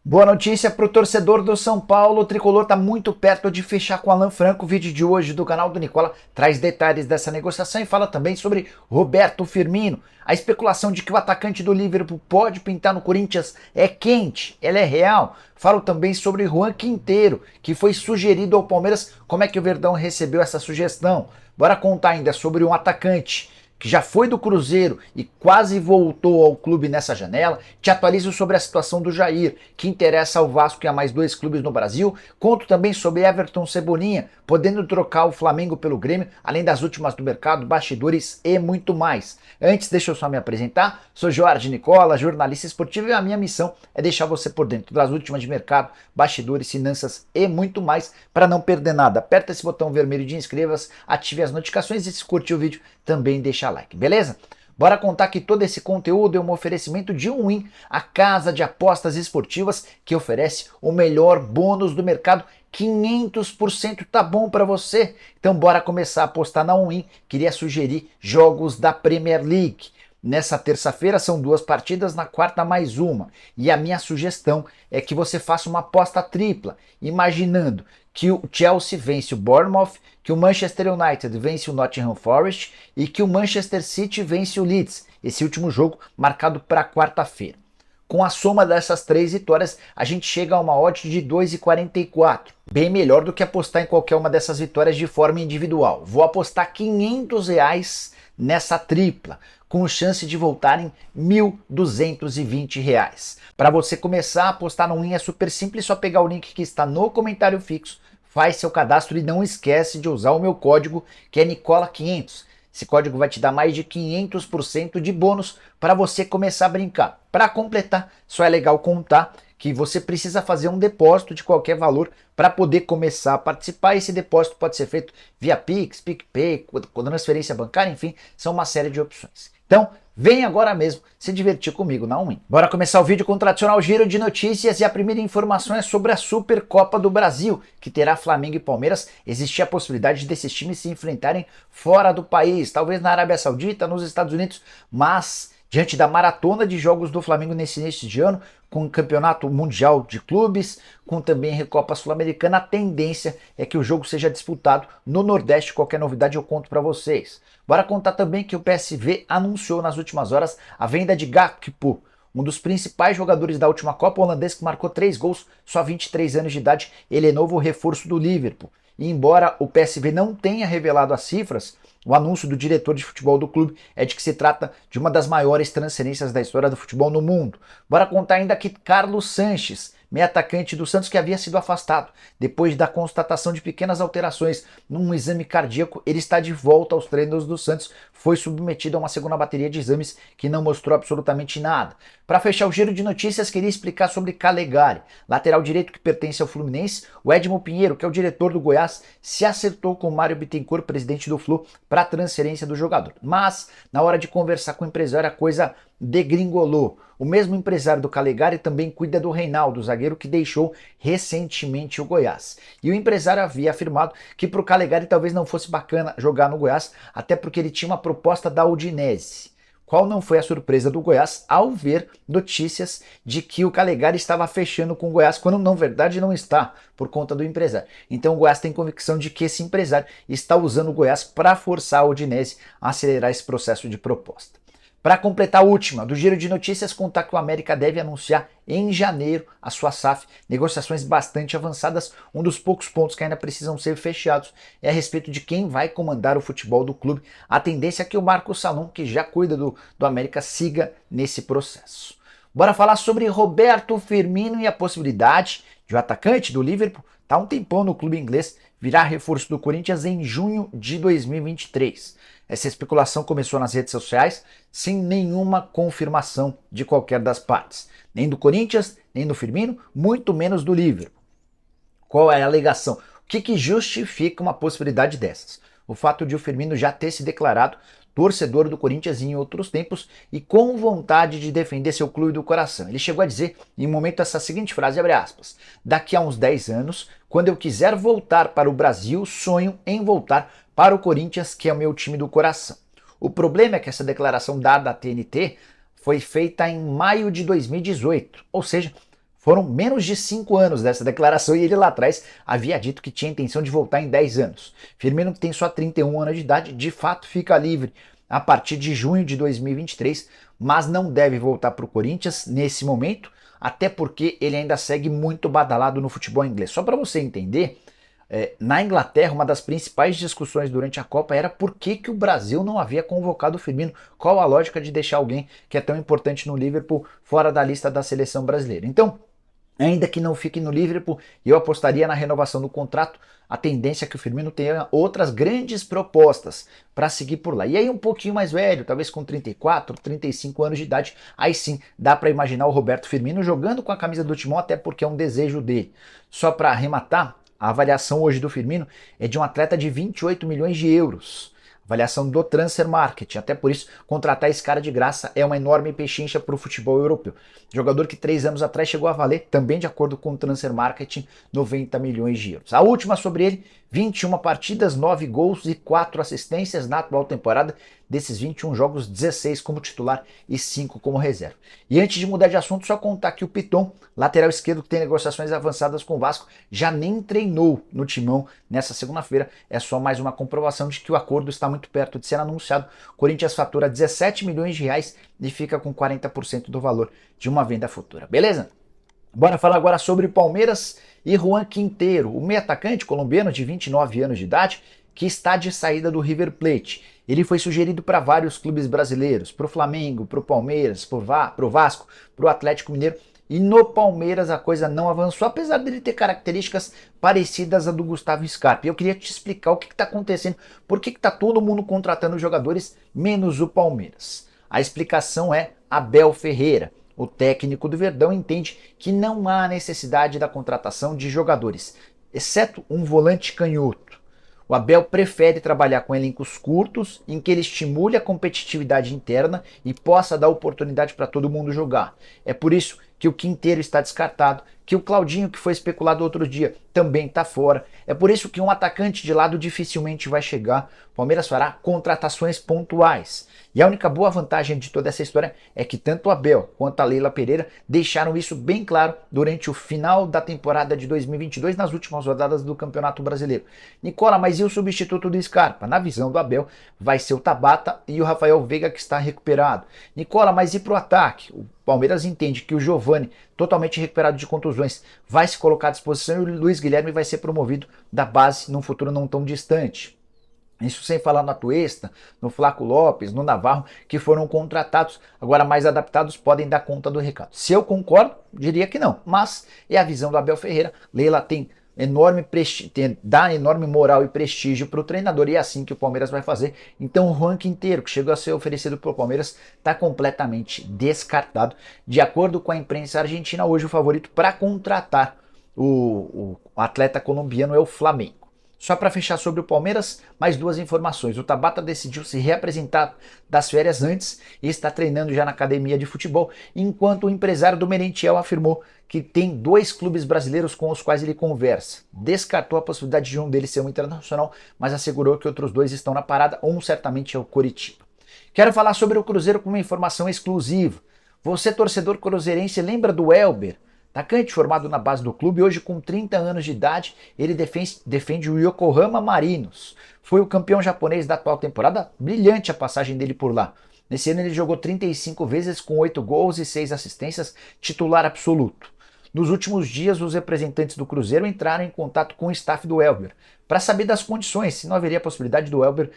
Boa notícia para o torcedor do São Paulo. O tricolor está muito perto de fechar com Alan Franco. O vídeo de hoje do canal do Nicola traz detalhes dessa negociação e fala também sobre Roberto Firmino. A especulação de que o atacante do Liverpool pode pintar no Corinthians é quente, ela é real. Falo também sobre Juan Quinteiro, que foi sugerido ao Palmeiras. Como é que o Verdão recebeu essa sugestão? Bora contar ainda sobre um atacante que já foi do Cruzeiro e quase voltou ao clube nessa janela. Te atualizo sobre a situação do Jair, que interessa ao Vasco e a mais dois clubes no Brasil. Conto também sobre Everton Cebolinha, podendo trocar o Flamengo pelo Grêmio, além das últimas do mercado, bastidores e muito mais. Antes, deixa eu só me apresentar. Sou Jorge Nicola, jornalista esportivo, e a minha missão é deixar você por dentro das últimas de mercado, bastidores, finanças e muito mais, para não perder nada. Aperta esse botão vermelho de inscreva-se, ative as notificações e se curtir o vídeo, também deixa like, beleza? Bora contar que todo esse conteúdo é um oferecimento de Win, a casa de apostas esportivas que oferece o melhor bônus do mercado. 500% tá bom para você? Então bora começar a apostar na Win. Queria sugerir jogos da Premier League. Nessa terça-feira são duas partidas, na quarta mais uma. E a minha sugestão é que você faça uma aposta tripla, imaginando que o Chelsea vence o Bournemouth, que o Manchester United vence o Nottingham Forest e que o Manchester City vence o Leeds. Esse último jogo marcado para quarta-feira. Com a soma dessas três vitórias, a gente chega a uma odd de 2,44. Bem melhor do que apostar em qualquer uma dessas vitórias de forma individual. Vou apostar R$ 500 nessa tripla, com chance de voltarem R$ 1.220. Para você começar a apostar no Win é super simples, só pegar o link que está no comentário fixo, faz seu cadastro e não esquece de usar o meu código, que é Nicola500. Esse código vai te dar mais de 500% de bônus para você começar a brincar. Para completar, só é legal contar que você precisa fazer um depósito de qualquer valor para poder começar a participar. Esse depósito pode ser feito via Pix, PicPay, com transferência bancária, enfim, são uma série de opções. Então, vem agora mesmo se divertir comigo na Win. Bora começar o vídeo com o tradicional giro de notícias, e a primeira informação é sobre a Supercopa do Brasil, que terá Flamengo e Palmeiras. Existe a possibilidade desses times se enfrentarem fora do país, talvez na Arábia Saudita, nos Estados Unidos, mas diante da maratona de jogos do Flamengo nesse início de ano, com o Campeonato Mundial de Clubes, com também Recopa Sul-Americana, a tendência é que o jogo seja disputado no Nordeste. Qualquer novidade eu conto para vocês. Bora contar também que o PSV anunciou nas últimas horas a venda de Gakpo, um dos principais jogadores da última Copa, holandês que marcou 3 gols, só 23 anos de idade. Ele é novo reforço do Liverpool. E embora o PSV não tenha revelado as cifras, o anúncio do diretor de futebol do clube é de que se trata de uma das maiores transferências da história do futebol no mundo. Bora contar ainda que Carlos Sanches, meio atacante do Santos, que havia sido afastado depois da constatação de pequenas alterações num exame cardíaco, ele está de volta aos treinos do Santos. Foi submetido a uma segunda bateria de exames que não mostrou absolutamente nada. Para fechar o giro de notícias, queria explicar sobre Calegari, lateral direito que pertence ao Fluminense. O Edmo Pinheiro, que é o diretor do Goiás, se acertou com o Mário Bittencourt, presidente do Flu, para a transferência do jogador. Mas, na hora de conversar com o empresário, a coisa degringolou. O mesmo empresário do Calegari também cuida do Reinaldo, zagueiro que deixou recentemente o Goiás. E o empresário havia afirmado que para o Calegari talvez não fosse bacana jogar no Goiás, até porque ele tinha uma proposta da Udinese. Qual não foi a surpresa do Goiás ao ver notícias de que o Calegari estava fechando com o Goiás, quando na verdade não está, por conta do empresário. Então o Goiás tem convicção de que esse empresário está usando o Goiás para forçar a Udinese a acelerar esse processo de proposta. Para completar a última do giro de notícias, contar que o América deve anunciar em janeiro a sua SAF, negociações bastante avançadas. Um dos poucos pontos que ainda precisam ser fechados é a respeito de quem vai comandar o futebol do clube. A tendência é que o Marcos Salom, que já cuida do América, siga nesse processo. Bora falar sobre Roberto Firmino e a possibilidade de o atacante do Liverpool estar um tempão no clube inglês, virar reforço do Corinthians em junho de 2023. Essa especulação começou nas redes sociais sem nenhuma confirmação de qualquer das partes. Nem do Corinthians, nem do Firmino, muito menos do Liverpool. Qual é a alegação? O que justifica uma possibilidade dessas? O fato de o Firmino já ter se declarado torcedor do Corinthians em outros tempos e com vontade de defender seu clube do coração. Ele chegou a dizer em um momento essa seguinte frase, abre aspas: "Daqui a uns 10 anos, quando eu quiser voltar para o Brasil, sonho em voltar para o Corinthians, que é o meu time do coração." O problema é que essa declaração dada à TNT foi feita em maio de 2018, ou seja, Foram menos de 5 anos dessa declaração e ele lá atrás havia dito que tinha intenção de voltar em 10 anos. Firmino, que tem só 31 anos de idade, de fato fica livre a partir de junho de 2023, mas não deve voltar para o Corinthians nesse momento, até porque ele ainda segue muito badalado no futebol inglês. Só para você entender, na Inglaterra, uma das principais discussões durante a Copa era por que o Brasil não havia convocado o Firmino, qual a lógica de deixar alguém que é tão importante no Liverpool fora da lista da seleção brasileira. Então, ainda que não fique no Liverpool, eu apostaria na renovação do contrato. A tendência é que o Firmino tenha outras grandes propostas para seguir por lá. E aí um pouquinho mais velho, talvez com 34, 35 anos de idade, aí sim dá para imaginar o Roberto Firmino jogando com a camisa do Timão, até porque é um desejo dele. Só para arrematar, a avaliação hoje do Firmino é de um atleta de 28 milhões de euros. Avaliação do Transfer Market. Até por isso, contratar esse cara de graça é uma enorme pechincha para o futebol europeu. Jogador que 3 anos atrás chegou a valer, também de acordo com o Transfer Market, 90 milhões de euros. A última sobre ele, 21 partidas, 9 gols e 4 assistências na atual temporada. Desses 21 jogos, 16 como titular e 5 como reserva. E antes de mudar de assunto, só contar que o Piton, lateral esquerdo que tem negociações avançadas com o Vasco, já nem treinou no Timão nessa segunda-feira. É só mais uma comprovação de que o acordo está muito perto de ser anunciado. O Corinthians fatura 17 milhões de reais e fica com 40% do valor de uma venda futura. Beleza? Bora falar agora sobre Palmeiras e Juan Quintero, o meio atacante colombiano de 29 anos de idade, que está de saída do River Plate. Ele foi sugerido para vários clubes brasileiros, para o Flamengo, para o Palmeiras, para o Vasco, para o Atlético Mineiro, e no Palmeiras a coisa não avançou, apesar dele ter características parecidas à do Gustavo Scarpa. E eu queria te explicar o que está acontecendo, por que está todo mundo contratando jogadores, menos o Palmeiras. A explicação é Abel Ferreira. O técnico do Verdão entende que não há necessidade da contratação de jogadores, exceto um volante canhoto. O Abel prefere trabalhar com elencos curtos, em que ele estimule a competitividade interna e possa dar oportunidade para todo mundo jogar. É por isso que o Quinteiro está descartado, que o Claudinho, que foi especulado outro dia, também está fora. É por isso que um atacante de lado dificilmente vai chegar. O Palmeiras fará contratações pontuais. E a única boa vantagem de toda essa história é que tanto o Abel quanto a Leila Pereira deixaram isso bem claro durante o final da temporada de 2022, nas últimas rodadas do Campeonato Brasileiro. Nicola, mas e o substituto do Scarpa? Na visão do Abel, vai ser o Tabata e o Rafael Veiga, que está recuperado. Nicola, mas e para o ataque? O Palmeiras entende que o Giovani, totalmente recuperado de contusões, vai se colocar à disposição e o Luiz Guilherme vai ser promovido da base num futuro não tão distante. Isso sem falar no Atuesta, no Flaco Lopes, no Navarro, que foram contratados, agora mais adaptados, podem dar conta do recado. Se eu concordo, diria que não, mas é a visão do Abel Ferreira. Leila dá enorme moral e prestígio para o treinador e é assim que o Palmeiras vai fazer. Então o Juan Quintero, que chegou a ser oferecido pelo Palmeiras, está completamente descartado. De acordo com a imprensa argentina, hoje o favorito para contratar o atleta colombiano é o Flamengo. Só para fechar sobre o Palmeiras, mais 2 informações. O Tabata decidiu se reapresentar das férias antes e está treinando já na academia de futebol, enquanto o empresário do Merentiel afirmou que tem 2 clubes brasileiros com os quais ele conversa. Descartou a possibilidade de um deles ser um internacional, mas assegurou que outros 2 estão na parada, um certamente é o Coritiba. Quero falar sobre o Cruzeiro com uma informação exclusiva. Você, torcedor cruzeirense, lembra do Elber? Atacante formado na base do clube, hoje com 30 anos de idade, ele defende o Yokohama Marinos. Foi o campeão japonês da atual temporada, brilhante a passagem dele por lá. Nesse ano ele jogou 35 vezes com 8 gols e 6 assistências, titular absoluto. Nos últimos dias, os representantes do Cruzeiro entraram em contato com o staff do Elber para saber das condições, se não haveria possibilidade do Elber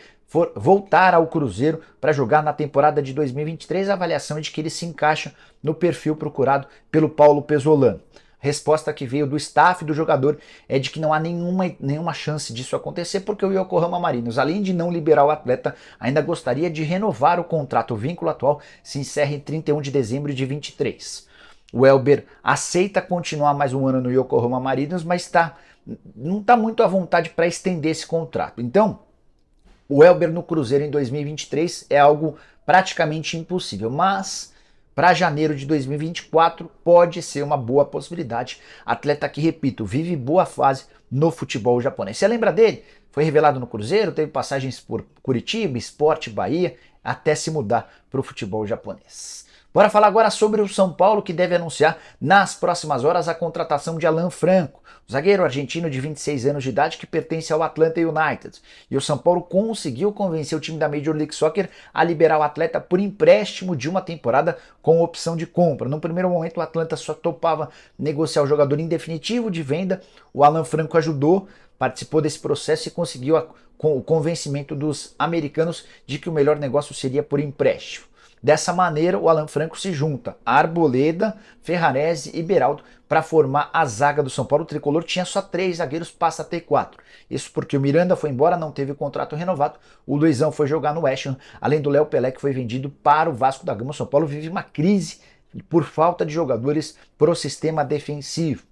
voltar ao Cruzeiro para jogar na temporada de 2023. A avaliação é de que ele se encaixa no perfil procurado pelo Paulo Pesolano. A resposta que veio do staff do jogador é de que não há nenhuma chance disso acontecer, porque o Yokohama Marinos, além de não liberar o atleta, ainda gostaria de renovar o contrato. O vínculo atual se encerra em 31 de dezembro de 2023. O Elber aceita continuar mais um ano no Yokohama Marinos, mas não está muito à vontade para estender esse contrato. Então, o Elber no Cruzeiro em 2023 é algo praticamente impossível, mas para janeiro de 2024 pode ser uma boa possibilidade. Atleta que, repito, vive boa fase no futebol japonês. Você lembra dele? Foi revelado no Cruzeiro, teve passagens por Curitiba, Sport, Bahia, até se mudar para o futebol japonês. Bora falar agora sobre o São Paulo, que deve anunciar nas próximas horas a contratação de Alan Franco, o zagueiro argentino de 26 anos de idade que pertence ao Atlanta United. E o São Paulo conseguiu convencer o time da Major League Soccer a liberar o atleta por empréstimo de uma temporada com opção de compra. No primeiro momento, o Atlanta só topava negociar o jogador em definitivo de venda. O Alan Franco ajudou, participou desse processo e conseguiu o convencimento dos americanos de que o melhor negócio seria por empréstimo. Dessa maneira, o Alan Franco se junta a Arboleda, Ferrarese e Beraldo para formar a zaga do São Paulo. O tricolor tinha só 3 zagueiros, passa a ter 4. Isso porque o Miranda foi embora, não teve o contrato renovado. O Luizão foi jogar no West Ham, além do Léo Pelé, que foi vendido para o Vasco da Gama. O São Paulo vive uma crise por falta de jogadores para o sistema defensivo.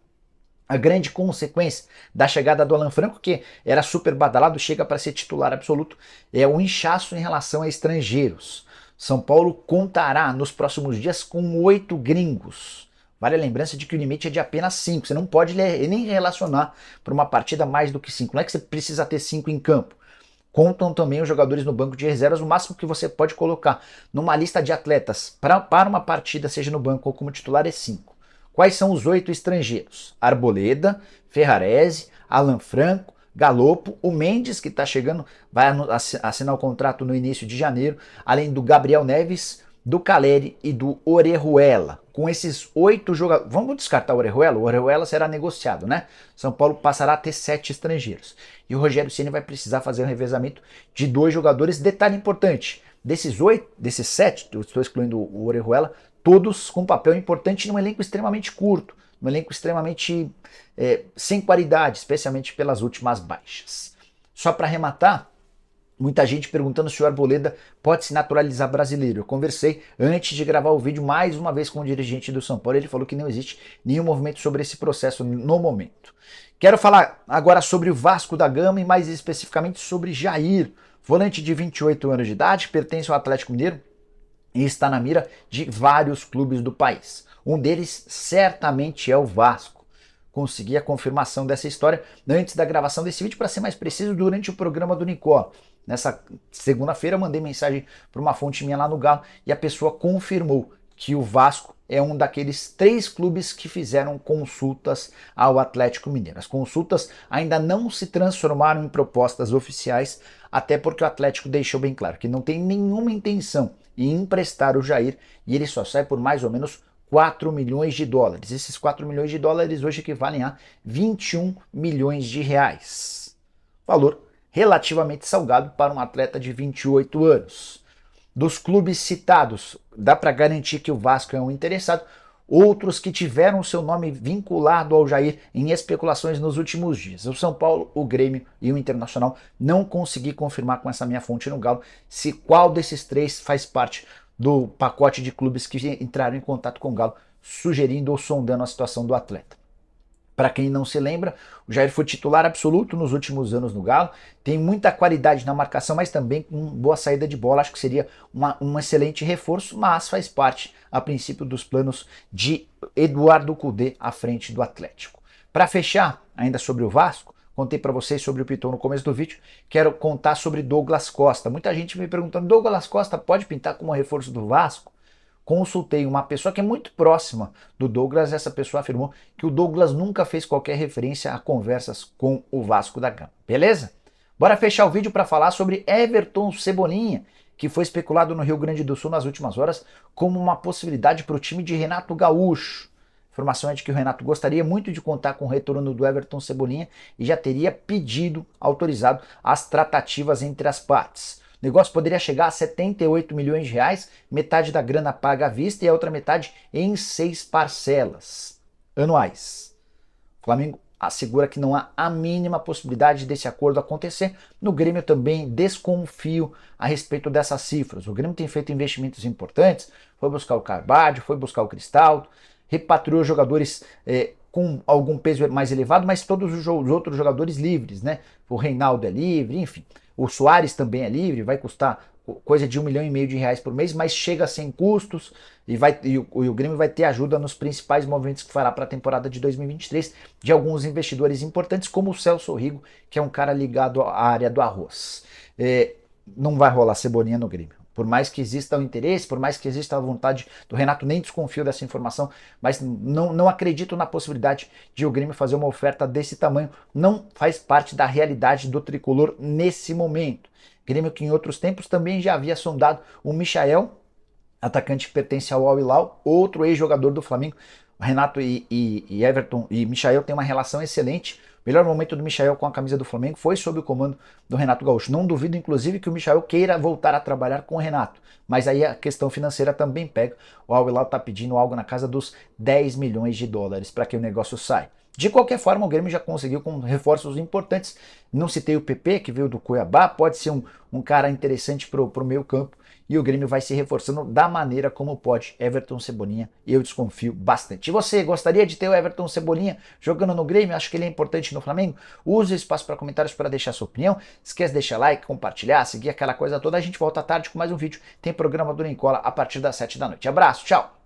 A grande consequência da chegada do Alan Franco, que era super badalado, chega para ser titular absoluto, é o inchaço em relação a estrangeiros. São Paulo contará nos próximos dias com 8 gringos. Vale a lembrança de que o limite é de apenas 5. Você não pode nem relacionar para uma partida mais do que 5. Não é que você precisa ter 5 em campo. Contam também os jogadores no banco de reservas. O máximo que você pode colocar numa lista de atletas para uma partida, seja no banco ou como titular, é 5. Quais são os 8 estrangeiros? Arboleda, Ferrarese, Alan Franco, Galopo, o Mendes, que está chegando, vai assinar o contrato no início de janeiro, além do Gabriel Neves, do Caleri e do Orejuela. Com esses 8 jogadores, vamos descartar o Orejuela será negociado, né? São Paulo passará a ter 7 estrangeiros. E o Rogério Ceni vai precisar fazer um revezamento de 2 jogadores. Detalhe importante, desses 7, eu estou excluindo o Orejuela, todos com papel importante num elenco extremamente curto, um elenco extremamente sem qualidade, especialmente pelas últimas baixas. Só para arrematar, muita gente perguntando se o Arboleda pode se naturalizar brasileiro. Eu conversei antes de gravar o vídeo mais uma vez com o dirigente do São Paulo, ele falou que não existe nenhum movimento sobre esse processo no momento. Quero falar agora sobre o Vasco da Gama e mais especificamente sobre Jair, volante de 28 anos de idade, pertence ao Atlético Mineiro e está na mira de vários clubes do país. Um deles certamente é o Vasco. Consegui a confirmação dessa história antes da gravação desse vídeo, para ser mais preciso, durante o programa do Nicola. Nessa segunda-feira eu mandei mensagem para uma fonte minha lá no Galo e a pessoa confirmou que o Vasco é um daqueles 3 clubes que fizeram consultas ao Atlético Mineiro. As consultas ainda não se transformaram em propostas oficiais, até porque o Atlético deixou bem claro que não tem nenhuma intenção em emprestar o Jair e ele só sai por mais ou menos 4 milhões de dólares. Esses 4 milhões de dólares hoje equivalem a 21 milhões de reais. Valor relativamente salgado para um atleta de 28 anos. Dos clubes citados, dá para garantir que o Vasco é um interessado. Outros que tiveram seu nome vinculado ao Jair em especulações nos últimos dias. O São Paulo, o Grêmio e o Internacional. Não consegui confirmar com essa minha fonte no Galo se qual desses 3 faz parte do pacote de clubes que entraram em contato com o Galo, sugerindo ou sondando a situação do atleta. Para quem não se lembra, o Jair foi titular absoluto nos últimos anos no Galo, tem muita qualidade na marcação, mas também com boa saída de bola, acho que seria um excelente reforço, mas faz parte, a princípio, dos planos de Eduardo Cudê à frente do Atlético. Para fechar, ainda sobre o Vasco, contei para vocês sobre o Piton no começo do vídeo, quero contar sobre Douglas Costa. Muita gente me perguntando, Douglas Costa pode pintar como reforço do Vasco? Consultei uma pessoa que é muito próxima do Douglas, essa pessoa afirmou que o Douglas nunca fez qualquer referência a conversas com o Vasco da Gama. Beleza? Bora fechar o vídeo para falar sobre Everton Cebolinha, que foi especulado no Rio Grande do Sul nas últimas horas como uma possibilidade para o time de Renato Gaúcho. A informação é de que o Renato gostaria muito de contar com o retorno do Everton Cebolinha e já teria autorizado as tratativas entre as partes. O negócio poderia chegar a 78 milhões de reais, metade da grana paga à vista e a outra metade em 6 parcelas anuais. O Flamengo assegura que não há a mínima possibilidade desse acordo acontecer. No Grêmio também desconfio a respeito dessas cifras. O Grêmio tem feito investimentos importantes, foi buscar o Carvalho, foi buscar o Cristaldo, repatriou jogadores com algum peso mais elevado, mas todos os outros jogadores livres, né? O Reinaldo é livre, enfim. O Soares também é livre, vai custar coisa de 1,5 milhão de reais por mês, mas chega sem custos e o Grêmio vai ter ajuda nos principais movimentos que fará para a temporada de 2023 de alguns investidores importantes, como o Celso Rigo, que é um cara ligado à área do arroz. Não vai rolar Cebolinha no Grêmio. Por mais que exista o interesse, por mais que exista a vontade do Renato, nem desconfio dessa informação, mas não acredito na possibilidade de o Grêmio fazer uma oferta desse tamanho. Não faz parte da realidade do tricolor nesse momento. Grêmio que em outros tempos também já havia sondado o Michael, atacante que pertence ao Al Hilal, outro ex-jogador do Flamengo. Renato e Everton e Michael têm uma relação excelente. O melhor momento do Michael com a camisa do Flamengo foi sob o comando do Renato Gaúcho. Não duvido, inclusive, que o Michael queira voltar a trabalhar com o Renato. Mas aí a questão financeira também pega. O Al Hilal está pedindo algo na casa dos 10 milhões de dólares para que o negócio saia. De qualquer forma, o Grêmio já conseguiu com reforços importantes. Não citei o PP, que veio do Cuiabá, pode ser um cara interessante para o meio campo. E o Grêmio vai se reforçando da maneira como pode. Everton Cebolinha, eu desconfio bastante. E você gostaria de ter o Everton Cebolinha jogando no Grêmio? Acho que ele é importante no Flamengo? Use o espaço para comentários para deixar sua opinião. Esquece de deixar like, compartilhar, seguir aquela coisa toda. A gente volta à tarde com mais um vídeo. Tem programa do Nicola a partir das 7 da noite. Abraço, tchau!